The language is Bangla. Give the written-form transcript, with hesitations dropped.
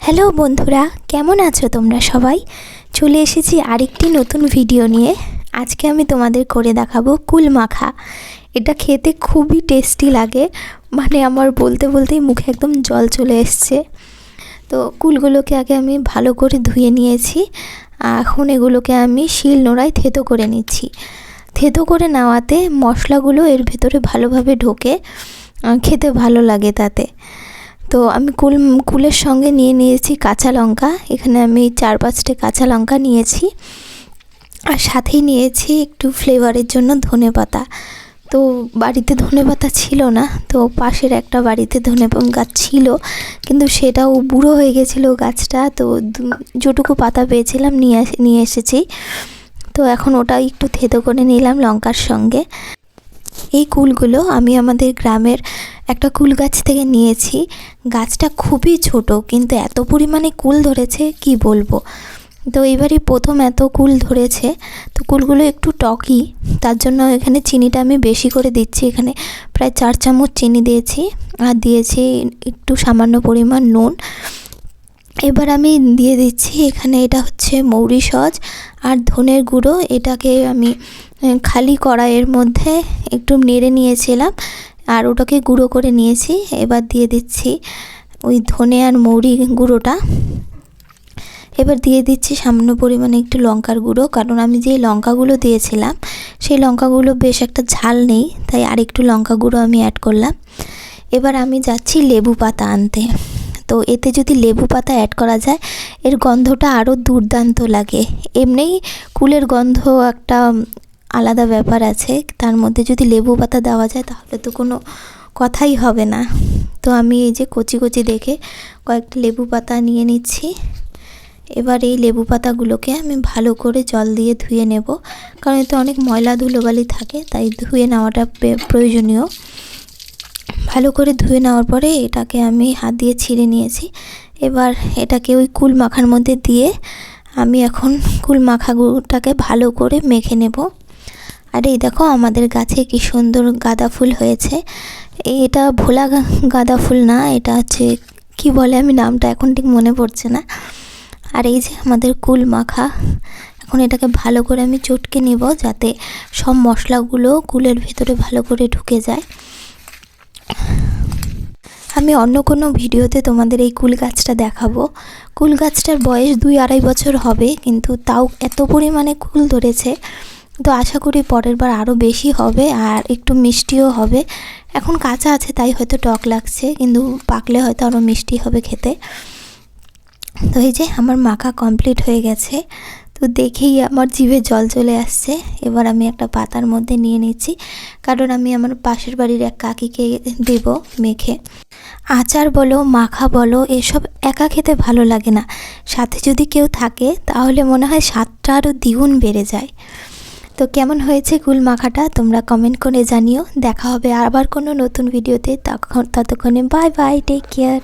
হ্যালো বন্ধুরা, কেমন আছো তোমরা সবাই? চলে এসেছি আরেকটি নতুন ভিডিও নিয়ে। আজকে আমি তোমাদের করে দেখাবো কুল মাখা। এটা খেতে খুবই টেস্টি লাগে, মানে আমার বলতে বলতেই মুখে একদম জল চলে এসছে। তো কুলগুলোকে আগে আমি ভালো করে ধুয়ে নিয়েছি। এখন এগুলোকে আমি শিলনোড়ায় থেতো করে নিচ্ছি। থেতো করে নেওয়াতে মশলাগুলো এর ভেতরে ভালোভাবে ঢোকে, খেতে ভালো লাগে তাতে। তো আমি কুলের সঙ্গে নিয়েছি কাঁচা লঙ্কা। এখানে আমি 4-5টে কাঁচা লঙ্কা নিয়েছি, আর সাথেই নিয়েছি একটু ফ্লেভারের জন্য ধনেপাতা। তো বাড়িতে ধনেপাতা ছিল না, তো পাশের একটা বাড়িতে ধনে গাছ ছিল, কিন্তু সেটাও বুড়ো হয়ে গেছিলো গাছটা। তো যেটুকু পাতা পেয়েছিলাম নিয়ে এসেছি। তো এখন ওটা একটু থেতো করে নিলাম লঙ্কার সঙ্গে। এই কুলগুলো আমি আমাদের গ্রামের একটা কুল গাছ থেকে নিয়েছি। গাছটা খুবই ছোট, কিন্তু এত পরিমাণে কুল ধরেছে কি বলবো। তো এবারই প্রথম এত কুল ধরেছে। তো কুলগুলো একটু টকই, তার জন্য এখানে চিনিটা আমি বেশি করে দিচ্ছি। এখানে প্রায় 4 চামচ চিনি দিয়েছি, আর দিয়েছি একটু সামান্য পরিমাণ নুন। এবার আমি দিয়ে দিচ্ছি এখানে, এটা হচ্ছে মৌরি সজ আর ধনের গুঁড়ো। এটাকে আমি খালি কড়াইয়ের মধ্যে একটু নেড়ে নিয়েছিলাম, আর ওটাকে গুঁড়ো করে নিয়েছি। এবার দিয়ে দিচ্ছি ওই ধনে আর মৌরি গুঁড়োটা। এবার দিয়ে দিচ্ছি সামান্য পরিমাণে একটু লঙ্কার গুঁড়ো, কারণ আমি যে লঙ্কাগুলো দিয়েছিলাম সেই লঙ্কাগুলো বেশ একটা ঝাল নেই, তাই আর একটু লঙ্কা গুঁড়ো আমি অ্যাড করলাম। এবার আমি যাচ্ছি লেবু পাতা আনতে। তো এতে যদি লেবু পাতা অ্যাড করা যায়, এর গন্ধটা আরও দুর্দান্ত লাগে। এমনিই কুলের গন্ধ একটা আলাদা ব্যাপার আছে, তার মধ্যে যদি লেবু পাতা দেওয়া যায় তাহলে তো কোনো কথাই হবে না। তো আমি এই যে কচি কচি দেখে কয়েকটা লেবু পাতা নিয়ে নিচ্ছি। এবার এই লেবু পাতাগুলোকে আমি ভালো করে জল দিয়ে ধুয়ে নেব, কারণ এতে অনেক ময়লা ধুলোবালি থাকে, তাই ধুয়ে নেওয়াটা প্রয়োজনীয়। ভালো করে ধুয়ে নেওয়ার পরে এটাকে আমি হাত দিয়ে ছিঁড়ে নিয়েছি। এবার এটাকে ওই কুল মাখার মধ্যে দিয়ে আমি এখন কুল মাখাটাকে ভালো করে মেখে নেব। আর এই দেখো আমাদের গাছে কি সুন্দর গাঁদা ফুল হয়েছে। এটা ভোলা গাঁদা ফুল না, এটা হচ্ছে কি বলে, আমি নামটা এখন ঠিক মনে পড়ছে না। আর এই যে আমাদের কুল মাখা, এখন এটাকে ভালো করে আমি চটকে নেব, যাতে সব মশলাগুলো কুলের ভেতরে ভালো করে ঢুকে যায়। আমি অন্য কোনো ভিডিওতে তোমাদের এই কুল গাছটা দেখাবো। কুল গাছটার বয়স 2-2.5 বছর হবে, কিন্তু তাও এত পরিমাণে কুল ধরেছে। তো আশা করি পরের বার আরও বেশি হবে, আর একটু মিষ্টিও হবে। এখন কাঁচা আছে তাই হয়তো টক লাগছে, কিন্তু পাকলে হয়তো আরও মিষ্টি হবে খেতে। তো এই যে আমার মাখা কমপ্লিট হয়ে গেছে। তো দেখেই আমার জিভে জল চলে আসছে। এবার আমি একটা পাতার মধ্যে নিয়ে নিচ্ছি, কারণ আমি আমার পাশের বাড়ির এক কাকিকে দেব মেখে। আচার বলো, মাখা বলো, এসব একা খেতে ভালো লাগে না, সাথে যদি কেউ থাকে তাহলে মনে হয় স্বাদটা আরও দ্বিগুণ বেড়ে যায়। তো কেমন হয়েছে কুল মাখাটা তোমরা কমেন্ট করে জানিও। দেখা হবে আবার কোনো নতুন ভিডিওতে, ততক্ষণে বাই বাই, টেক কেয়ার।